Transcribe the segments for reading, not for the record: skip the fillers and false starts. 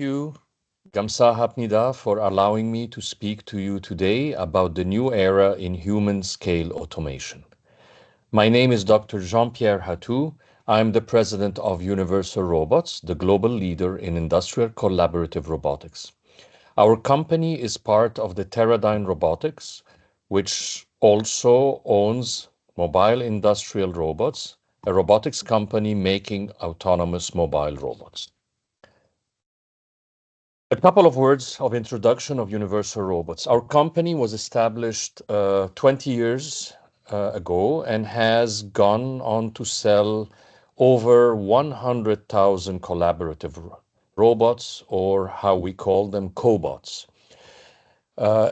you, Gamsa Hapnida, for allowing me to speak to you today about the new era in human-scale automation. My name is Dr. Jean-Pierre Hatou. I'm the president of Universal Robots, the global leader in industrial collaborative robotics. Our company is part of the Teradyne Robotics, which also owns Mobile Industrial Robots, a robotics company making autonomous mobile robots. A couple of words of introduction of Universal Robots. Our company was established 20 years ago and has gone on to sell over 100,000 collaborative robots, or how we call them, cobots.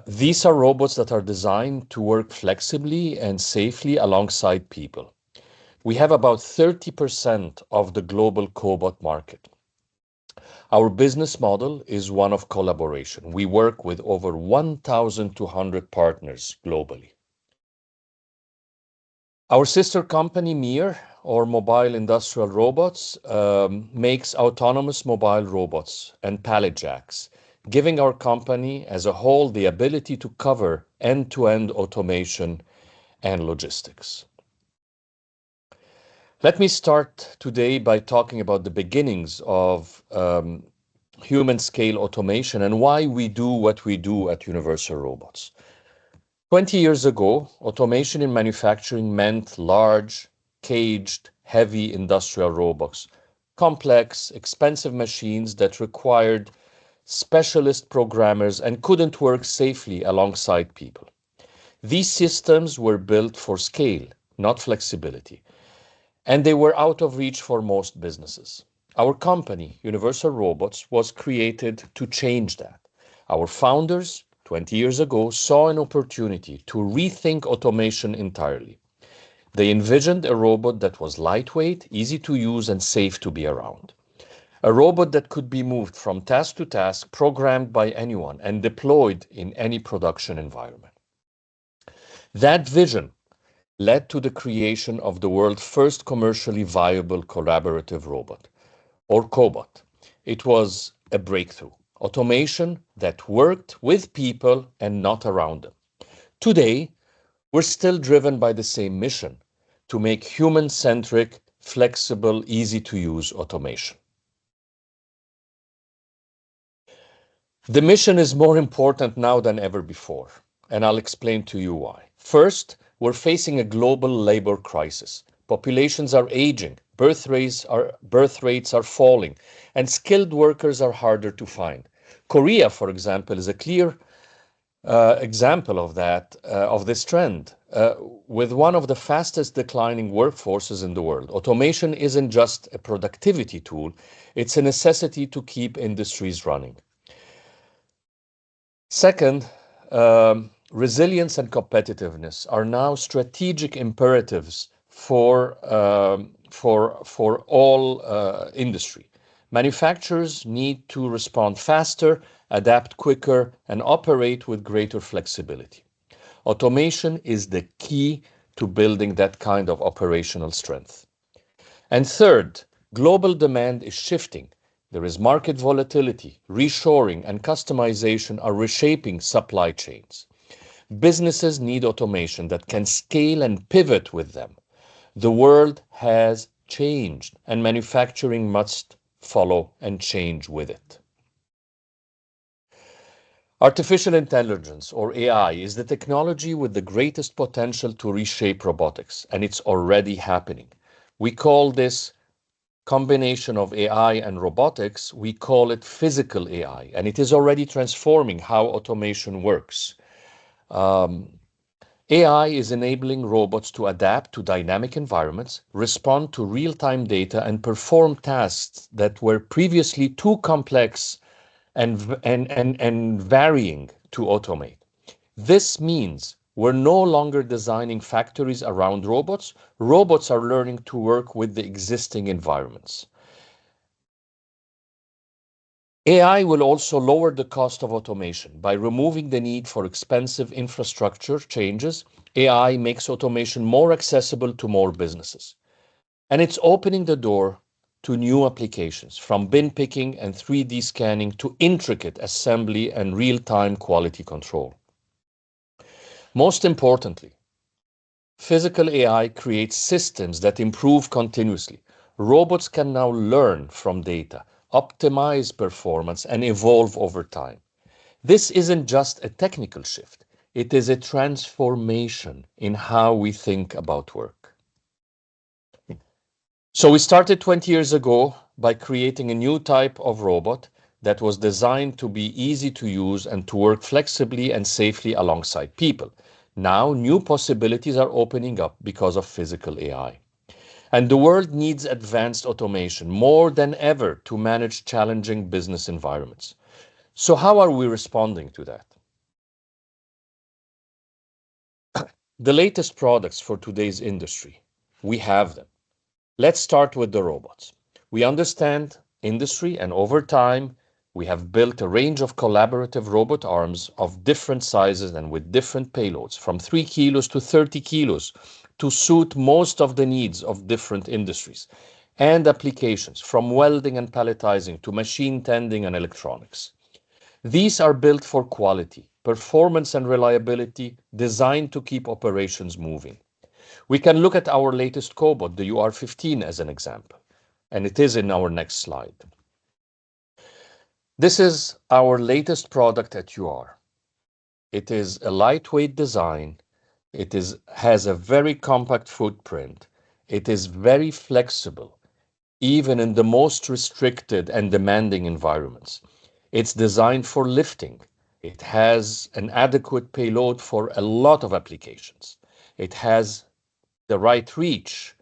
These are robots that are designed to work flexibly and safely alongside people. We have about 30% of the global cobot market. Our business model is one of collaboration. We work with over 1,200 partners globally. Our sister company, MiR, or Mobile Industrial Robots, makes autonomous mobile robots and pallet jacks, giving our company as a whole the ability to cover end-to-end automation and logistics. Let me start today by talking about the beginnings of human-scale automation and why we do what we do at Universal Robots. 20 years ago, automation in manufacturing meant large, caged, heavy industrial robots, complex, expensive machines that required specialist programmers and couldn't work safely alongside people. These systems were built for scale, not flexibility, and they were out of reach for most businesses. Our company, Universal Robots, was created to change that. Our founders, 20 years ago, saw an opportunity to rethink automation entirely. They envisioned a robot that was lightweight, easy to use, and safe to be around. A robot that could be moved from task to task, programmed by anyone, and deployed in any production environment. That vision led to the creation of the world's first commercially viable collaborative robot, or cobot. It was a breakthrough. Automation that worked with people and not around them. Today, we're still driven by the same mission, to make human-centric, flexible, easy-to-use automation. The mission is more important now than ever before, and I'll explain to you why. First, we're facing a global labor crisis. Populations are aging, birth rates are falling, and skilled workers are harder to find. Korea, for example, is a clear example of that, of this trend, with one of the fastest declining workforces in the world. Automation isn't just a productivity tool, it's a necessity to keep industries running. Second, resilience and competitiveness are now strategic imperatives for all industry. Manufacturers need to respond faster, adapt quicker, and operate with greater flexibility. Automation is the key to building that kind of operational strength. And third, global demand is shifting. There is market volatility, reshoring, and customization are reshaping supply chains. Businesses need automation that can scale and pivot with them. The world has changed, and manufacturing must follow and change with it. Artificial intelligence, or AI, is the technology with the greatest potential to reshape robotics, and it's already happening. We call this combination of AI and robotics, we call it physical AI, and it is already transforming how automation works. AI is enabling robots to adapt to dynamic environments, respond to real-time data, and perform tasks that were previously too complex and varying to automate. This means we're no longer designing factories around robots. Robots are learning to work with the existing environments. AI will also lower the cost of automation. By removing the need for expensive infrastructure changes, AI makes automation more accessible to more businesses. And it's opening the door to new applications, from bin picking and 3D scanning to intricate assembly and real-time quality control. Most importantly, physical AI creates systems that improve continuously. Robots can now learn from data, optimize performance, and evolve over time. This isn't just a technical shift. It is a transformation in how we think about work. So we started 20 years ago by creating a new type of robot that was designed to be easy to use and to work flexibly and safely alongside people. Now, new possibilities are opening up because of physical AI. And the world needs advanced automation more than ever to manage challenging business environments. So how are we responding to that? The latest products for today's industry, we have them. Let's start with the robots. We understand industry, and over time, we have built a range of collaborative robot arms of different sizes and with different payloads, from 3 kilos to 30 kilos, to suit most of the needs of different industries and applications, from welding and palletizing to machine tending and electronics. These are built for quality, performance, and reliability, designed to keep operations moving. We can look at our latest cobot, the UR15, as an example, and it is in our next slide. This is our latest product at UR. It is a lightweight design. It has a very compact footprint. It is very flexible, even in the most restricted and demanding environments. It's designed for lifting. It has an adequate payload for a lot of applications. It has the right reach,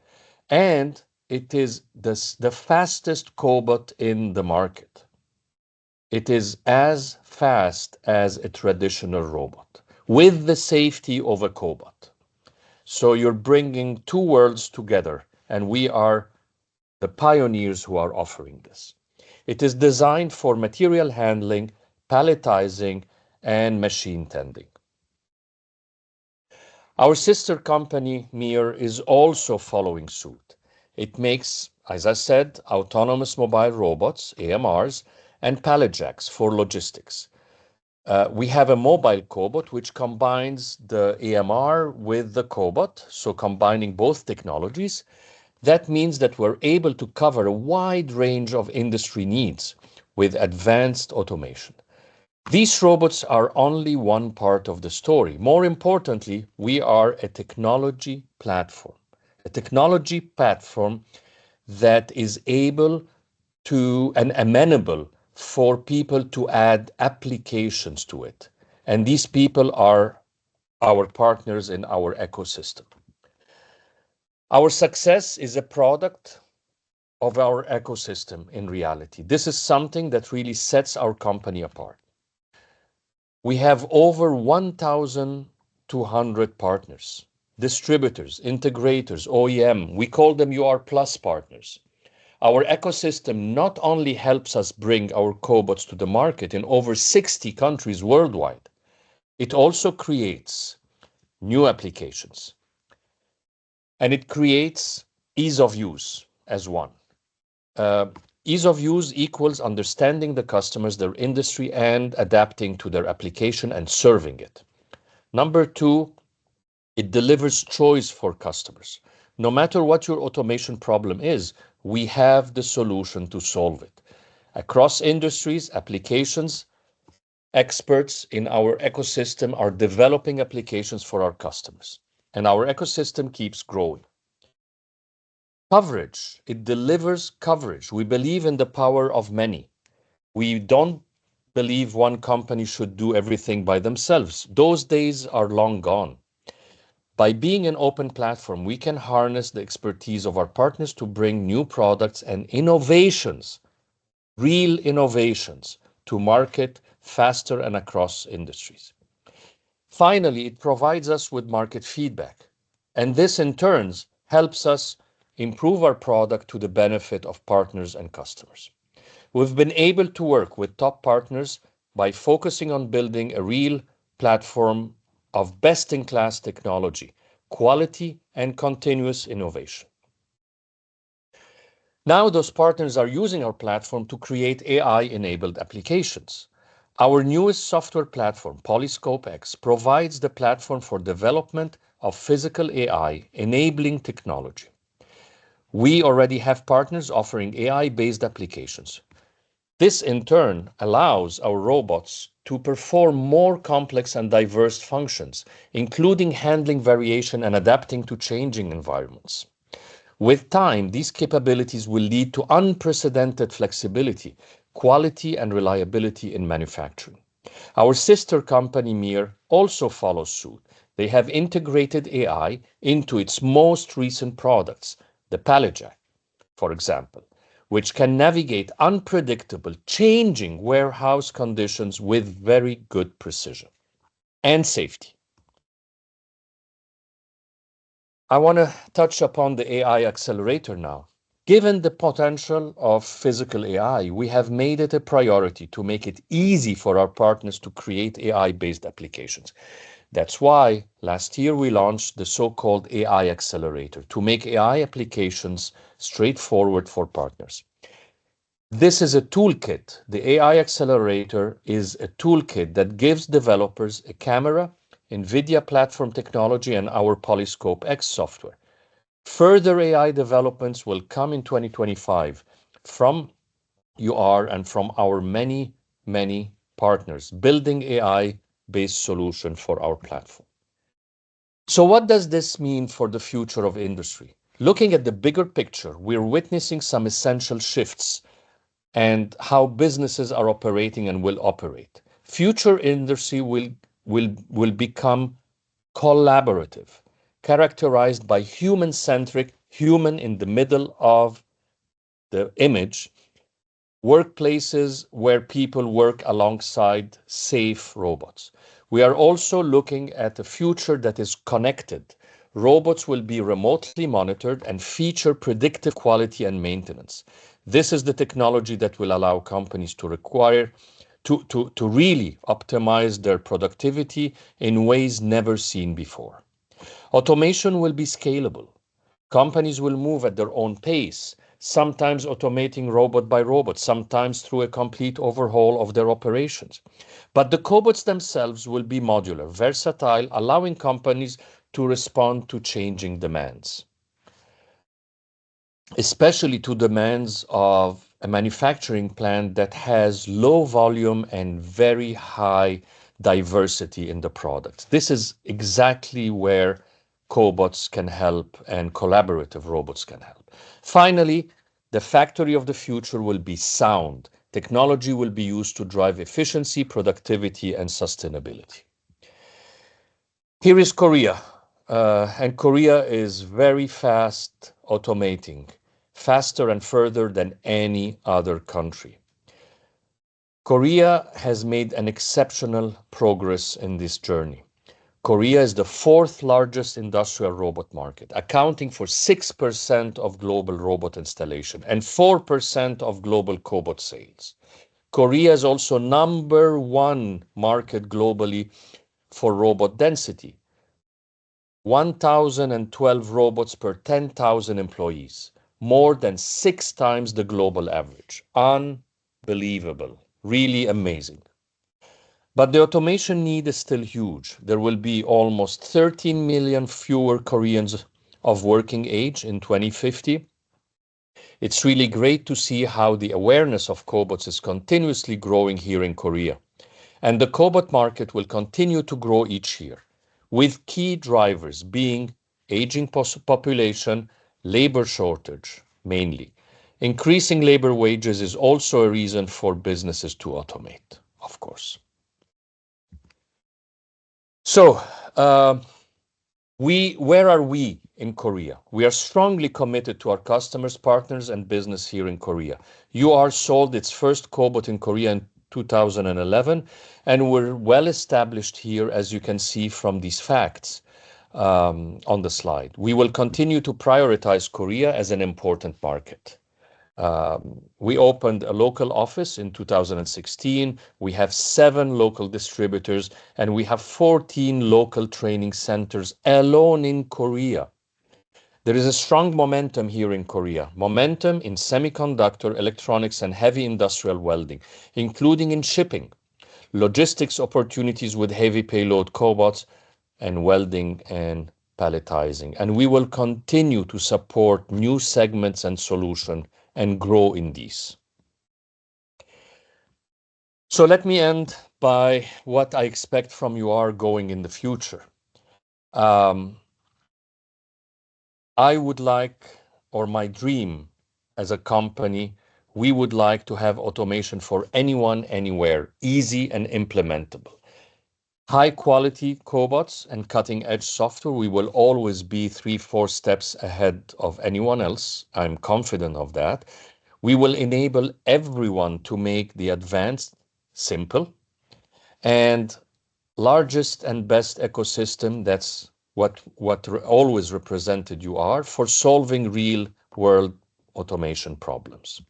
and it is the fastest cobot in the market. It is as fast as a traditional robot with the safety of a cobot. So you're bringing two worlds together, and we are the pioneers who are offering this. It is designed for material handling, palletizing, and machine tending. Our sister company, Mir, is also following suit. It makes, as I said, autonomous mobile robots, AMRs, and pallet jacks for logistics. We have a mobile cobot which combines the AMR with the cobot, so combining both technologies. That means that we're able to cover a wide range of industry needs with advanced automation. These robots are only one part of the story. More importantly, we are a technology platform that is able to and amenable for people to add applications to it. And these people are our partners in our ecosystem. Our success is a product of our ecosystem in reality. This is something that really sets our company apart. We have over 1,200 partners, distributors, integrators, OEM. We call them UR Plus partners. Our ecosystem not only helps us bring our cobots to the market in over 60 countries worldwide, it also creates new applications. And it creates ease of use as one. Ease of use equals understanding the customers, their industry, and adapting to their application and serving it. Number two, it delivers choice for customers. No matter what your automation problem is, we have the solution to solve it. Across industries, applications, experts in our ecosystem are developing applications for our customers, and our ecosystem keeps growing. Coverage, it delivers coverage. We believe in the power of many. We don't believe one company should do everything by themselves. Those days are long gone. By being an open platform, we can harness the expertise of our partners to bring new products and innovations, real innovations, to market faster and across industries. Finally, it provides us with market feedback, and this in turn helps us improve our product to the benefit of partners and customers. We've been able to work with top partners by focusing on building a real platform of best-in-class technology, quality, and continuous innovation. Now those partners are using our platform to create AI-enabled applications. Our newest software platform, Polyscope X, provides the platform for development of physical AI, enabling technology. We already have partners offering AI-based applications. This, in turn, allows our robots to perform more complex and diverse functions, including handling variation and adapting to changing environments. With time, these capabilities will lead to unprecedented flexibility, quality, and reliability in manufacturing. Our sister company, Mir, also follows suit. They have integrated AI into its most recent products, the PalletJack, for example, which can navigate unpredictable, changing warehouse conditions with very good precision and safety. I want to touch upon the AI accelerator now. Given the potential of physical AI, we have made it a priority to make it easy for our partners to create AI-based applications. That's why last year we launched the so-called AI accelerator to make AI applications straightforward for partners. This is a toolkit. The AI accelerator is a toolkit that gives developers a camera, NVIDIA platform technology, and our Polyscope X software. Further AI developments will come in 2025 from UR and from our many, many partners building AI-based solution for our platform. So what does this mean for the future of industry? Looking at the bigger picture, we're witnessing some essential shifts and how businesses are operating and will operate. Future industry will become collaborative, characterized by human-centric, human in the middle of the image, workplaces where people work alongside safe robots. We are also looking at a future that is connected. Robots will be remotely monitored and feature predictive quality and maintenance. This is the technology that will allow companies to really optimize their productivity in ways never seen before. Automation will be scalable. Companies will move at their own pace, sometimes automating robot by robot, sometimes through a complete overhaul of their operations. But the cobots themselves will be modular, versatile, allowing companies to respond to changing demands, especially to demands of a manufacturing plant that has low volume and very high diversity in the products. This is exactly where cobots can help and collaborative robots can help. Finally, the factory of the future will be sound. Technology will be used to drive efficiency, productivity, and sustainability. Here is Korea. And Korea is very fast automating, faster and further than any other country. Korea has made an exceptional progress in this journey. Korea is the fourth largest industrial robot market, accounting for 6% of global robot installation and 4% of global cobot sales. Korea is also number one market globally for robot density. 1,012 robots per 10,000 employees, more than 6 times the global average. Unbelievable, really amazing. But the automation need is still huge. There will be almost 13 million fewer Koreans of working age in 2050. It's really great to see how the awareness of cobots is continuously growing here in Korea. And the cobot market will continue to grow each year, with key drivers being aging population, labor shortage, mainly. Increasing labor wages is also a reason for businesses to automate, of course. So, where are we in Korea? We are strongly committed to our customers, partners, and business here in Korea. UR sold its first cobot in Korea in 2011, and we're well established here, as you can see from these facts on the slide. We will continue to prioritize Korea as an important market. We opened a local office in 2016. We have 7 local distributors, and we have 14 local training centers alone in Korea. There is a strong momentum here in Korea, momentum in semiconductor, electronics, and heavy industrial welding, including in shipping, logistics opportunities with heavy payload cobots, and welding and palletizing. And we will continue to support new segments and solutions and grow in these. So let me end by what I expect from UR going in the future. I would like, or my dream as a company, we would like to have automation for anyone, anywhere, easy and implementable. High quality cobots and cutting edge software, we will always be 3-4 steps ahead of anyone else. I'm confident of that. We will enable everyone to make the advanced simple, and largest and best ecosystem, that's what always represented you are, for solving real world automation problems.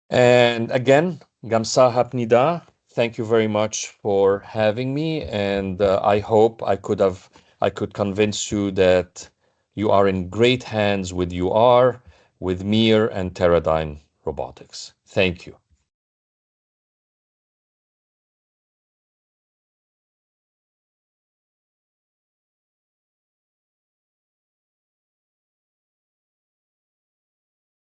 And again, Gamsaha Pnida, thank you very much for having me, and I hope I could convince you that you are in great hands with UR, with Mir and Teradyne Robotics. Thank you.